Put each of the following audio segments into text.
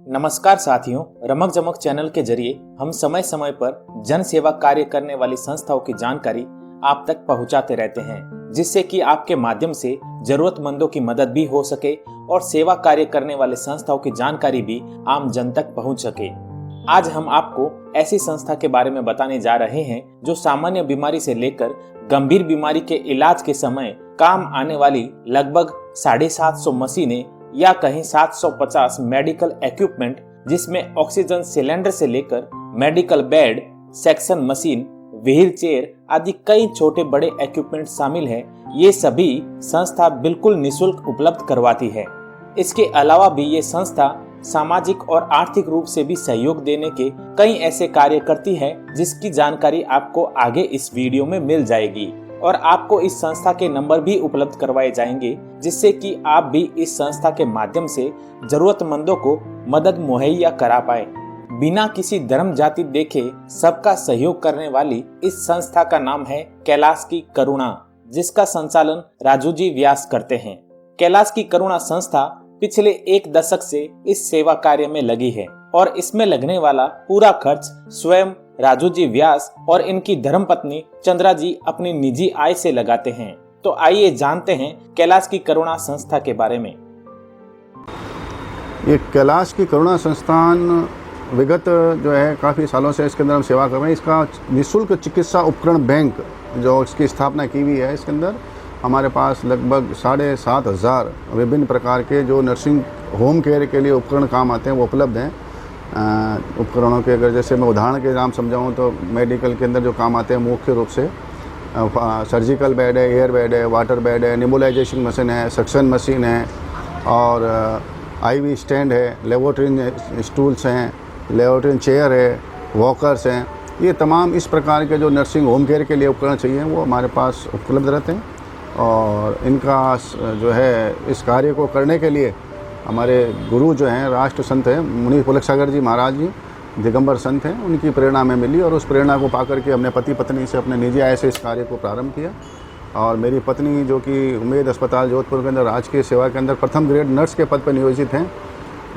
नमस्कार साथियों, रमक जमक चैनल के जरिए हम समय समय पर जन सेवा कार्य करने वाली संस्थाओं की जानकारी आप तक पहुंचाते रहते हैं, जिससे कि आपके माध्यम से जरूरतमंदों की मदद भी हो सके और सेवा कार्य करने वाले संस्थाओं की जानकारी भी आम जन तक पहुंच सके। आज हम आपको ऐसी संस्था के बारे में बताने जा रहे हैं जो सामान्य बीमारी से लेकर गंभीर बीमारी के इलाज के समय काम आने वाली लगभग 750 मशीनें या कहीं 750 मेडिकल इक्विपमेंट, जिसमें ऑक्सीजन सिलेंडर से लेकर medical bed, section machine, wheel chair आदि कई छोटे बड़े इक्विपमेंट शामिल है। ये सभी संस्था बिल्कुल निःशुल्क उपलब्ध करवाती है। इसके अलावा भी ये संस्था सामाजिक और आर्थिक रूप से भी सहयोग देने के कई ऐसे कार्य करती है, जिसकी जानकारी आपको आगे इस वीडियो में मिल जाएगी और आपको इस संस्था के नंबर भी उपलब्ध करवाए जाएंगे, जिससे कि आप भी इस संस्था के माध्यम से जरूरतमंदों को मदद मुहैया करा पाए। बिना किसी धर्म जाति देखे सबका सहयोग करने वाली इस संस्था का नाम है कैलाश की करुणा, जिसका संचालन राजू जी व्यास करते हैं। कैलाश की करुणा संस्था पिछले 1 दशक से इस सेवा कार्य में लगी है और इसमें लगने वाला पूरा खर्च स्वयं राजू जी व्यास और इनकी धर्मपत्नी चंद्रा जी अपनी निजी आय से लगाते हैं। तो आइए जानते हैं कैलाश की करुणा संस्था के बारे में। ये कैलाश की करुणा संस्थान विगत जो है काफ़ी सालों से इसके अंदर हम सेवा कर रहे हैं। इसका निःशुल्क चिकित्सा उपकरण बैंक जो इसकी स्थापना की हुई है, इसके अंदर हमारे पास लगभग 7,500 विभिन्न प्रकार के जो नर्सिंग होम केयर के लिए उपकरण काम आते हैं वो उपलब्ध हैं। उपकरणों के अगर जैसे मैं उदाहरण के नाम समझाऊं तो मेडिकल के अंदर जो काम आते हैं मुख्य रूप से सर्जिकल बेड है, एयर बेड है, वाटर बेड है, नेबुलाइजेशन मशीन है, सक्शन मशीन है और आईवी स्टैंड है, लेबोरेटरी स्टूल्स हैं, लेबोरेटरी चेयर है, वॉकर्स हैं। ये तमाम इस प्रकार के जो नर्सिंग होम केयर के लिए उपकरण चाहिए वो हमारे पास उपलब्ध रहते हैं और इनका जो है इस कार्य को करने के लिए हमारे गुरु जो हैं राष्ट्र संत हैं मुनि पुलक सागर जी महाराज जी दिगंबर संत हैं, उनकी प्रेरणा में मिली और उस प्रेरणा को पाकर के हमने पति पत्नी से अपने निजी आय से इस कार्य को प्रारंभ किया। और मेरी पत्नी जो कि उम्मेद अस्पताल जोधपुर के अंदर राजकीय सेवा के अंदर प्रथम ग्रेड नर्स के पद पर नियोजित हैं,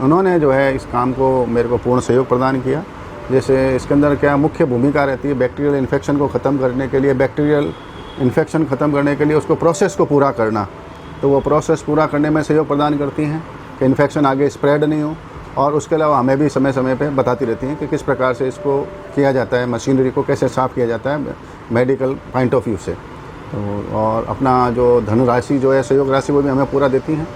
उन्होंने जो है इस काम को मेरे को पूर्ण सहयोग प्रदान किया। जैसे इसके अंदर क्या मुख्य भूमिका रहती है, बैक्टीरियल इन्फेक्शन को ख़त्म करने के लिए, बैक्टीरियल इन्फेक्शन ख़त्म करने के लिए उसको प्रोसेस को पूरा करना, तो वो प्रोसेस पूरा करने में सहयोग प्रदान करती हैं कि इन्फेक्शन आगे स्प्रेड नहीं हो। और उसके अलावा हमें भी समय समय पे बताती रहती हैं कि किस प्रकार से इसको किया जाता है, मशीनरी को कैसे साफ़ किया जाता है मेडिकल पॉइंट ऑफ व्यू से। तो और अपना जो धनराशि जो है सहयोग राशि वो भी हमें पूरा देती हैं।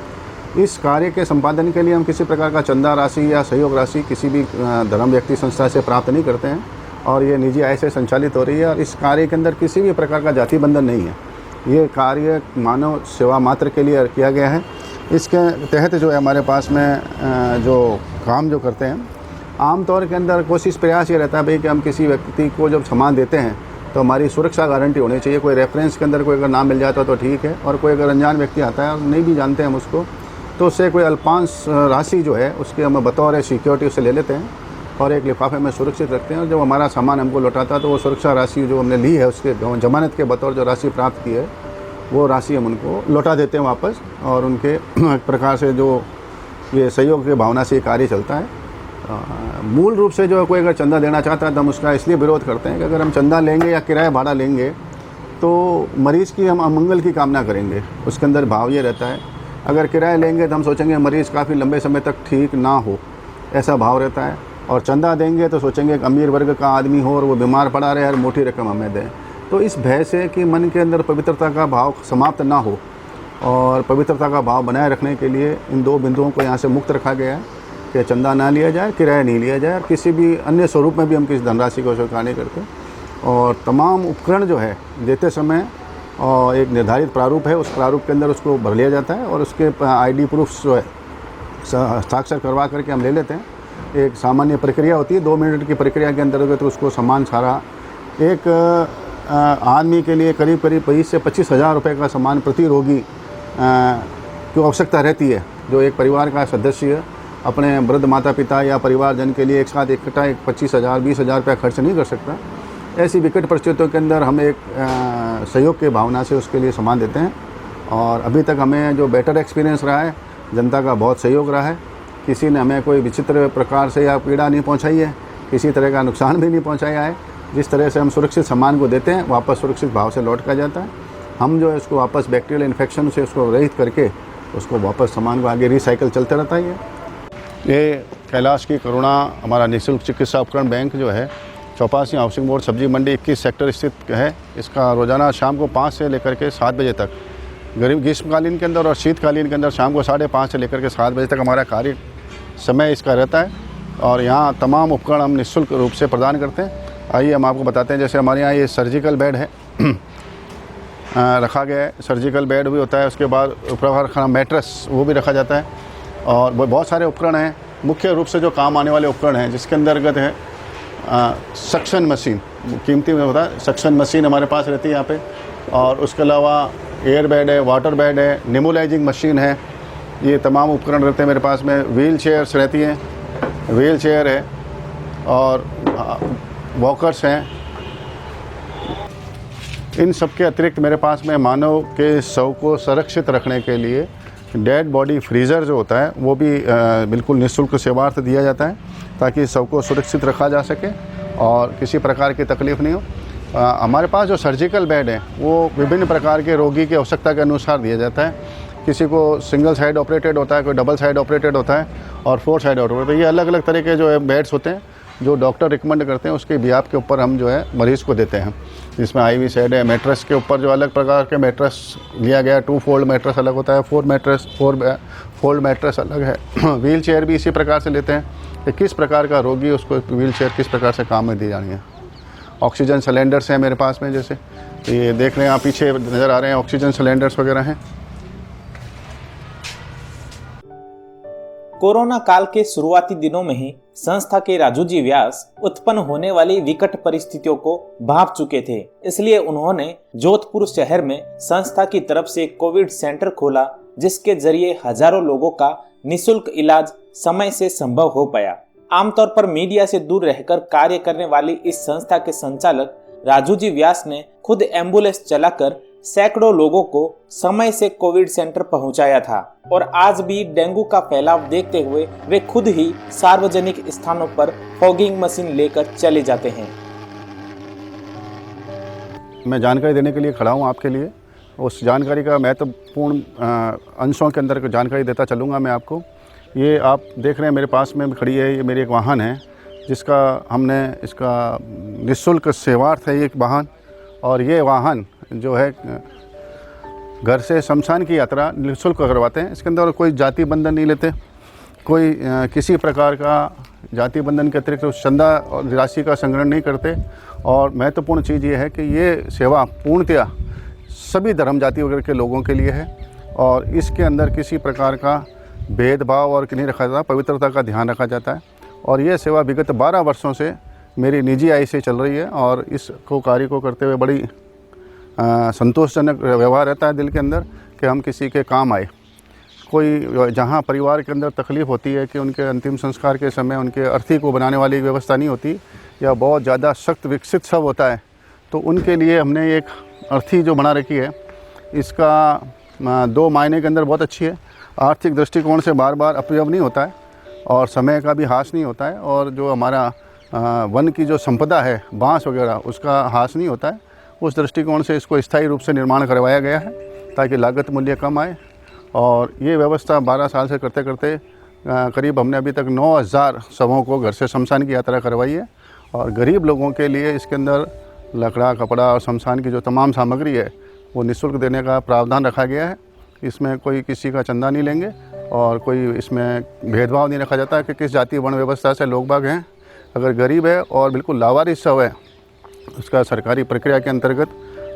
इस कार्य के संपादन के लिए हम किसी प्रकार का चंदा राशि या सहयोग राशि किसी भी धर्म व्यक्ति संस्था से प्राप्त नहीं करते हैं और ये निजी आय से संचालित हो रही है। और इस कार्य के अंदर किसी भी प्रकार का जाति बंधन नहीं है। ये कार्य मानव सेवा मात्र के लिए किया गया है। इसके तहत जो है हमारे पास में जो काम जो करते हैं, आमतौर के अंदर कोशिश प्रयास ये रहता है भाई कि हम किसी व्यक्ति को जब सामान देते हैं तो हमारी सुरक्षा गारंटी होनी चाहिए। कोई रेफरेंस के अंदर कोई अगर नाम मिल जाता है तो ठीक है, और कोई अगर अनजान व्यक्ति आता है और नहीं भी जानते हैं हम उसको, तो उससे कोई अल्पांश राशि जो है उसके हम बतौर सिक्योरिटी उससे ले लेते हैं और एक लिफाफे में सुरक्षित रखते हैं। और जब हमारा सामान हमको लौटाता है तो वो सुरक्षा राशि जो हमने ली है उसके जमानत के बतौर जो राशि प्राप्त की है वो राशि हम उनको लौटा देते हैं वापस। और उनके प्रकार से जो ये सहयोग की भावना से ये कार्य चलता है। मूल रूप से जो कोई अगर चंदा देना चाहता है तो हम उसका इसलिए विरोध करते हैं कि अगर हम चंदा लेंगे या किराया भाड़ा लेंगे तो मरीज़ की हम अमंगल की कामना करेंगे। उसके अंदर भाव ये रहता है। अगर किराया लेंगे तो हम सोचेंगे मरीज़ काफ़ी लंबे समय तक ठीक ना हो, ऐसा भाव रहता है। और चंदा देंगे तो सोचेंगे एक अमीर वर्ग का आदमी हो और वो बीमार पड़ा रहे और मोटी रकम हमें दें। तो इस भय से कि मन के अंदर पवित्रता का भाव समाप्त ना हो और पवित्रता का भाव बनाए रखने के लिए इन 2 बिंदुओं को यहाँ से मुक्त रखा गया है कि चंदा ना लिया जाए, किराया नहीं लिया जाए और किसी भी अन्य स्वरूप में भी हम किसी धनराशि को स्वीकार नहीं करते। और तमाम उपकरण जो है देते समय और एक निर्धारित प्रारूप है, उस प्रारूप के अंदर उसको भर लिया जाता है और उसके ID प्रूफ जो है हस्ताक्षर करवा करके हम ले लेते हैं। एक सामान्य प्रक्रिया होती है, 2 मिनट की प्रक्रिया के अंतर्गत तो उसको सामान सारा एक आदमी के लिए करीब 20 से 25 हज़ार रुपये का सामान प्रति रोगी की आवश्यकता रहती है। जो एक परिवार का सदस्य अपने वृद्ध माता पिता या परिवारजन के लिए एक साथ इकट्ठा 25,000 20,000 रुपया खर्च नहीं कर सकता। ऐसी विकट परिस्थितियों के अंदर हम एक सहयोग के भावना से उसके लिए सामान देते हैं। और अभी तक हमें जो बेटर एक्सपीरियंस रहा है, जनता का बहुत सहयोग रहा है किसी ने हमें कोई विचित्र प्रकार से या पीड़ा नहीं पहुंचाई है, किसी तरह का नुकसान भी नहीं पहुंचाया है। जिस तरह से हम सुरक्षित सामान को देते हैं वापस सुरक्षित भाव से लौट कर जाता है। हम जो है उसको वापस बैक्टीरियल इन्फेक्शन से उसको रहित करके उसको वापस सामान को आगे रिसाइकल चलते रहता है। ये कैलाश की करुणा हमारा निःशुल्क चिकित्सा उपकरण बैंक जो है 84 हाउसिंग बोर्ड सब्जी मंडी 21 सेक्टर स्थित है। इसका रोज़ाना शाम को 5 से लेकर के 7 बजे तक, ग्रीष्मकालीन के अंदर और शीतकालीन के अंदर शाम को 5:30 से लेकर के 7 बजे तक हमारा कार्य समय इसका रहता है। और यहाँ तमाम उपकरण हम निःशुल्क रूप से प्रदान करते हैं। आइए हम आपको बताते हैं। जैसे हमारे यहाँ ये सर्जिकल बेड है रखा गया है, सर्जिकल बेड भी होता है। उसके बाद ऊपर मैट्रेस वो भी रखा जाता है। और बहुत सारे उपकरण हैं, मुख्य रूप से जो काम आने वाले उपकरण हैं जिसके अंतर्गत है सक्शन मशीन, कीमती में होता है। सक्शन मशीन हमारे पास रहती है यहाँ पे। और उसके अलावा एयर बेड है, वाटर बेड है, नेबुलाइजिंग मशीन है। ये तमाम उपकरण रहते हैं मेरे पास में। व्हील चेयर्स रहती हैं, व्हील चेयर है और वॉकर्स हैं। इन सब के अतिरिक्त मेरे पास में मानव के शव को सुरक्षित रखने के लिए डेड बॉडी फ्रीज़र जो होता है वो भी बिल्कुल निःशुल्क सेवार्थ दिया जाता है, ताकि शव को सुरक्षित रखा जा सके और किसी प्रकार की तकलीफ़ नहीं हो। हमारे पास जो सर्जिकल बेड है वो विभिन्न प्रकार के रोगी की आवश्यकता के अनुसार दिया जाता है। किसी को सिंगल साइड ऑपरेटेड होता है, कोई डबल साइड ऑपरेटेड होता है और 4 साइड ऑपरेटेड। तो ये अलग अलग तरह के जो है बेड्स होते हैं जो डॉक्टर रिकमेंड करते हैं, उसके बिहाफ के ऊपर हम जो है मरीज़ को देते हैं। जिसमें IV सेट है। मैट्रेस के ऊपर जो अलग प्रकार के मैट्रेस लिया गया है, 2 फोल्ड मैट्रेस अलग होता है, 4 फोल्ड मैट्रेस अलग है। व्हील चेयर भी इसी प्रकार से लेते हैं कि किस प्रकार का रोगी उसको व्हील चेयर किस प्रकार से काम में दी जानी है। ऑक्सीजन सिलेंडर्स हैं मेरे पास में, जैसे ये देख रहे हैं आप पीछे नज़र आ रहे हैं, ऑक्सीजन सिलेंडर्स वगैरह हैं। कोरोना काल के शुरुआती दिनों में ही संस्था के राजू जी व्यास उत्पन्न होने वाली विकट परिस्थितियों को भांप चुके थे। इसलिए उन्होंने जोधपुर शहर में संस्था की तरफ से कोविड सेंटर खोला, जिसके जरिए हजारों लोगों का निःशुल्क इलाज समय से संभव हो पाया। आमतौर पर मीडिया से दूर रहकर कार्य करने वाली इस संस्था के संचालक राजू जी व्यास ने खुद एम्बुलेंस चलाकर सैकड़ों लोगों को समय से कोविड सेंटर पहुंचाया था। और आज भी डेंगू का फैलाव देखते हुए वे खुद ही सार्वजनिक स्थानों पर फॉगिंग मशीन लेकर चले जाते हैं। मैं जानकारी देने के लिए खड़ा हूँ आपके लिए। उस जानकारी का महत्वपूर्ण अंशों के अंदर जानकारी देता चलूँगा मैं आपको। ये आप देख रहे हैं मेरे पास में खड़ी है, ये मेरी एक वाहन है जिसका हमने इसका निःशुल्क सेवार्थ है ये एक वाहन। और ये वाहन जो है घर से शमशान की यात्रा निःशुल्क करवाते हैं। इसके अंदर कोई जाति बंधन नहीं लेते, कोई किसी प्रकार का जाति बंधन के अतिरिक्त चंदा और राशि का संग्रहण नहीं करते। और महत्वपूर्ण चीज़ ये है कि ये सेवा पूर्णतया सभी धर्म जाति वगैरह के लोगों के लिए है और इसके अंदर किसी प्रकार का भेदभाव और नहीं रखा जाता, पवित्रता का ध्यान रखा जाता है। और ये सेवा विगत 12 वर्षों से मेरी निजी आय से चल रही है और इसको कार्य को करते हुए बड़ी संतोषजनक व्यवहार रहता है दिल के अंदर कि हम किसी के काम आए। कोई जहाँ परिवार के अंदर तकलीफ़ होती है कि उनके अंतिम संस्कार के समय उनके अर्थी को बनाने वाली व्यवस्था नहीं होती या बहुत ज़्यादा सख्त विकसित शव होता है, तो उनके लिए हमने एक अर्थी जो बना रखी है, इसका 2 मायने के अंदर बहुत अच्छी है। आर्थिक दृष्टिकोण से बार बार अपव्यय नहीं होता है और समय का भी हास नहीं होता है। और जो हमारा वन की जो संपदा है, बांस वगैरह, उसका हास नहीं होता है। उस दृष्टिकोण से इसको स्थायी रूप से निर्माण करवाया गया है ताकि लागत मूल्य कम आए। और ये व्यवस्था 12 साल से करते करते करीब हमने अभी तक 9000 शवों को घर से शमशान की यात्रा करवाई है। और गरीब लोगों के लिए इसके अंदर लकड़ा, कपड़ा और शमशान की जो तमाम सामग्री है वो निःशुल्क देने का प्रावधान रखा गया है। इसमें कोई किसी का चंदा नहीं लेंगे और कोई इसमें भेदभाव नहीं रखा जाता कि किस जाति वर्ण व्यवस्था से लोग बाग हैं। अगर गरीब है और बिल्कुल लावारिस शव है, उसका सरकारी प्रक्रिया के अंतर्गत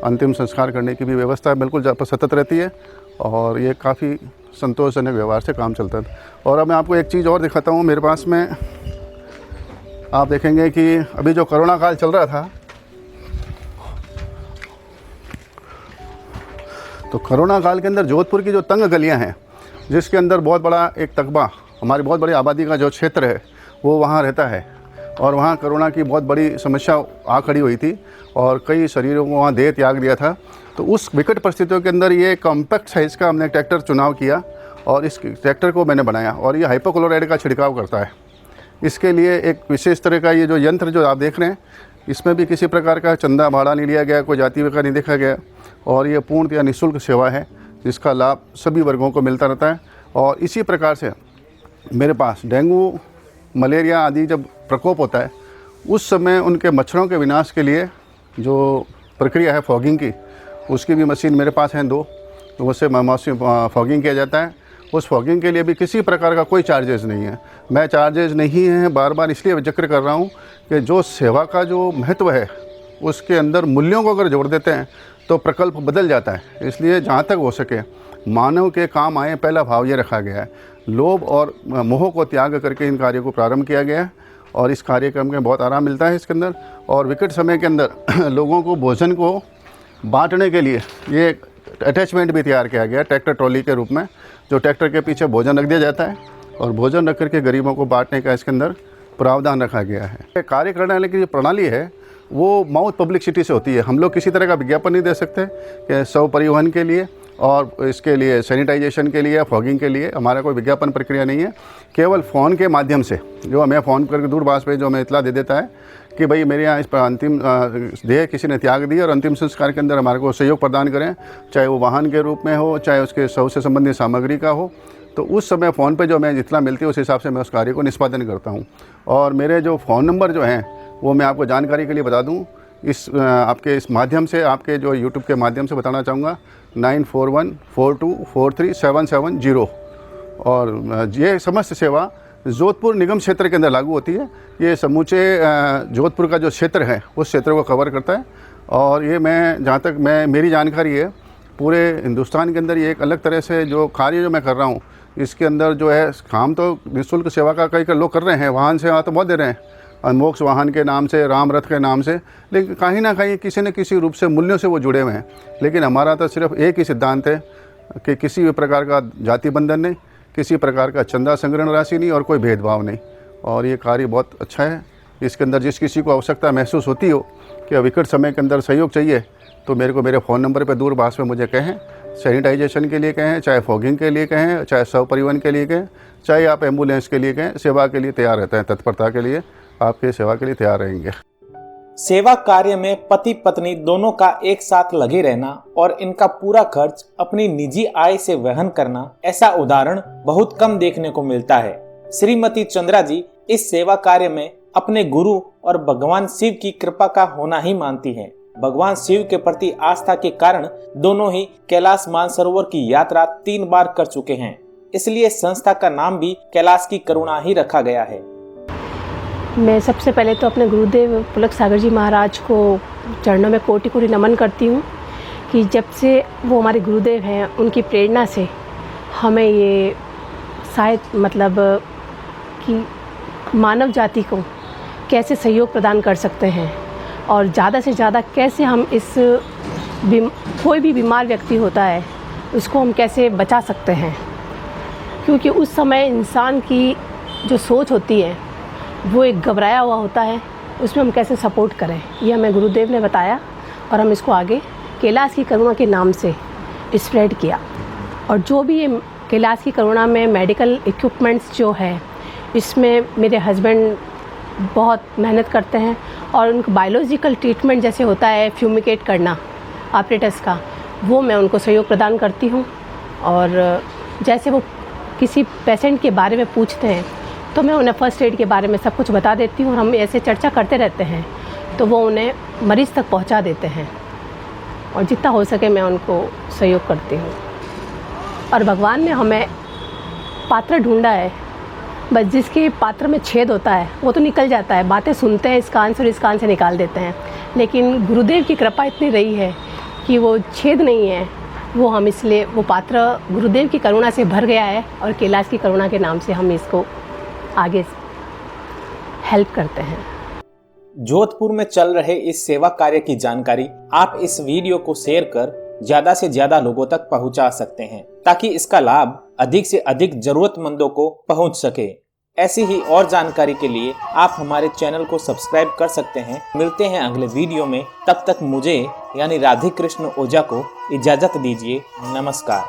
अंतिम संस्कार करने की भी व्यवस्था बिल्कुल सतत रहती है और ये काफ़ी संतोषजनक व्यवहार से काम चलता है। और अब मैं आपको एक चीज़ और दिखाता हूँ। मेरे पास में आप देखेंगे कि अभी जो कोरोना काल चल रहा था, तो कोरोना काल के अंदर जोधपुर की जो तंग गलियां हैं, जिसके अंदर बहुत बड़ा एक तकबा, हमारी बहुत बड़ी आबादी का जो क्षेत्र है वो वहाँ रहता है और वहाँ कोरोना की बहुत बड़ी समस्या आ खड़ी हुई थी और कई शरीरों को वहाँ देह त्याग दिया था। तो उस विकट परिस्थितियों के अंदर ये कॉम्पैक्ट साइज़ का हमने ट्रैक्टर चुनाव किया और इस ट्रैक्टर को मैंने बनाया और ये हाइपोक्लोराइड का छिड़काव करता है। इसके लिए एक विशेष तरह का ये जो यंत्र जो आप देख रहे हैं, इसमें भी किसी प्रकार का चंदा भाड़ा नहीं लिया गया, कोई जाति का नहीं देखा गया और ये पूर्णतः निःशुल्क सेवा है जिसका लाभ सभी वर्गों को मिलता रहता है। और इसी प्रकार से मेरे पास डेंगू, मलेरिया आदि जब प्रकोप होता है उस समय उनके मच्छरों के विनाश के लिए जो प्रक्रिया है फॉगिंग की, उसकी भी मशीन मेरे पास हैं 2, तो उससे फॉगिंग किया जाता है। उस फॉगिंग के लिए भी किसी प्रकार का कोई चार्जेस नहीं है। मैं चार्जेस नहीं है बार बार इसलिए जिक्र कर रहा हूँ कि जो सेवा का जो महत्व है उसके अंदर मूल्यों को अगर जोड़ देते हैं तो प्रकल्प बदल जाता है। इसलिए जहाँ तक हो सके मानव के काम आए पहला भाव ये रखा गया है। लोभ और मोह को त्याग करके इन कार्यों को प्रारंभ किया गया है और इस कार्यक्रम में बहुत आराम मिलता है इसके अंदर। और विकट समय के अंदर लोगों को भोजन को बांटने के लिए ये अटैचमेंट भी तैयार किया गया है ट्रैक्टर ट्रॉली के रूप में, जो ट्रैक्टर के पीछे भोजन रख दिया जाता है और भोजन रख करके गरीबों को बांटने का इसके अंदर प्रावधान रखा गया है। कार्य करने वाले की जो प्रणाली है वो माउथ पब्लिसिटी से होती है। हम लोग किसी तरह का विज्ञापन नहीं दे सकते कि शव परिवहन के लिए और इसके लिए सैनिटाइजेशन के लिए, फॉगिंग के लिए हमारा कोई विज्ञापन प्रक्रिया नहीं है। केवल फ़ोन के माध्यम से जो हमें फ़ोन करके दूरभाष पे जो हमें इतला दे देता है कि भाई मेरे यहाँ इस पर अंतिम देह किसी ने त्याग दी और अंतिम संस्कार के अंदर हमारे को सहयोग प्रदान करें, चाहे वो वाहन के रूप में हो, चाहे उसके शव से संबंधित सामग्री का हो, तो उस समय फ़ोन पे जो मैं जितना मिलती है उस हिसाब से मैं उस कार्य को निष्पादन करता हूँ। और मेरे जो फ़ोन नंबर जो हैं वो मैं आपको जानकारी के लिए बता दूँ, इस आपके इस माध्यम से, आपके जो यूट्यूब के माध्यम से बताना चाहूँगा 9414243770। और ये समस्त सेवा जोधपुर निगम क्षेत्र के अंदर लागू होती है। ये समूचे जोधपुर का जो क्षेत्र है उस क्षेत्र को कवर करता है। और ये मैं जहाँ तक मेरी जानकारी है पूरे हिंदुस्तान के अंदर ये एक अलग तरह से जो कार्य जो मैं कर रहा हूँ इसके अंदर जो है काम तो निःशुल्क सेवा का कई लोग कर रहे हैं, वाहन सेवा तो बहुत दे रहे हैं, मोक्ष वाहन के नाम से, राम रथ के नाम से, लेकिन कहीं ना कहीं किसी न किसी रूप से मूल्यों से वो जुड़े हुए हैं। लेकिन हमारा तो सिर्फ एक ही सिद्धांत है कि किसी भी प्रकार का जाति बंधन नहीं, किसी प्रकार का चंदा संग्रहण राशि नहीं और कोई भेदभाव नहीं। और ये कार्य बहुत अच्छा है। इसके अंदर जिस किसी को आवश्यकता महसूस होती हो कि विकट समय के अंदर सहयोग चाहिए तो मेरे को मेरे फ़ोन नंबर पर दूरभाष में मुझे कहें, सैनिटाइजेशन के लिए कहें, चाहे फॉगिंग के लिए कहें, चाहे शव परिवहन के लिए कहें, चाहे आप एम्बुलेंस के लिए कहें, सेवा के लिए तैयार रहते हैं, तत्परता के लिए आपके सेवा के लिए तैयार रहेंगे। सेवा कार्य में पति पत्नी दोनों का एक साथ लगे रहना और इनका पूरा खर्च अपनी निजी आय से वहन करना, ऐसा उदाहरण बहुत कम देखने को मिलता है। श्रीमती चंद्रा जी इस सेवा कार्य में अपने गुरु और भगवान शिव की कृपा का होना ही मानती हैं। भगवान शिव के प्रति आस्था के कारण दोनों ही कैलाश मानसरोवर की यात्रा 3 बार कर चुके हैं। इसलिए संस्था का नाम भी कैलाश की करुणा ही रखा गया है। मैं सबसे पहले तो अपने गुरुदेव पुलक सागर जी महाराज को चरणों में कोटि कोटि नमन करती हूँ कि जब से वो हमारे गुरुदेव हैं उनकी प्रेरणा से हमें ये शायद मतलब कि मानव जाति को कैसे सहयोग प्रदान कर सकते हैं और ज़्यादा से ज़्यादा कैसे हम इस कोई भी बीमार व्यक्ति होता है उसको हम कैसे बचा सकते हैं। क्योंकि उस समय इंसान की जो सोच होती है वो एक घबराया हुआ होता है, उसमें हम कैसे सपोर्ट करें, ये हमें गुरुदेव ने बताया और हम इसको आगे कैलाश की करुणा के नाम से स्प्रेड किया। और जो भी ये कैलाश की करुणा में मेडिकल इक्विपमेंट्स जो है इसमें मेरे हस्बैंड बहुत मेहनत करते हैं और उनको बायोलॉजिकल ट्रीटमेंट जैसे होता है फ्यूमिकेट करना ऑपरेटर्स का, वो मैं उनको सहयोग प्रदान करती हूँ। और जैसे वो किसी पेशेंट के बारे में पूछते हैं तो मैं उन्हें फ़र्स्ट एड के बारे में सब कुछ बता देती हूँ और हम ऐसे चर्चा करते रहते हैं तो वो उन्हें मरीज़ तक पहुँचा देते हैं और जितना हो सके मैं उनको सहयोग करती हूँ। और भगवान ने हमें पात्र ढूंढा है, बस जिसके पात्र में छेद होता है वो तो निकल जाता है, बातें सुनते हैं इसका आंसर इस कान से निकाल देते हैं, लेकिन गुरुदेव की कृपा इतनी रही है कि वो छेद नहीं है, वो हम इसलिए वो पात्र गुरुदेव की करुणा से भर गया है और कैलाश की करुणा के नाम से हम इसको आगे हेल्प करते हैं। जोधपुर में चल रहे इस सेवा कार्य की जानकारी आप इस वीडियो को शेयर कर ज्यादा से ज्यादा लोगों तक पहुंचा सकते हैं ताकि इसका लाभ अधिक से अधिक जरूरतमंदों को पहुंच सके। ऐसी ही और जानकारी के लिए आप हमारे चैनल को सब्सक्राइब कर सकते हैं। मिलते हैं अगले वीडियो में, तब तक मुझे यानी राधे कृष्ण ओझा को इजाजत दीजिए। नमस्कार।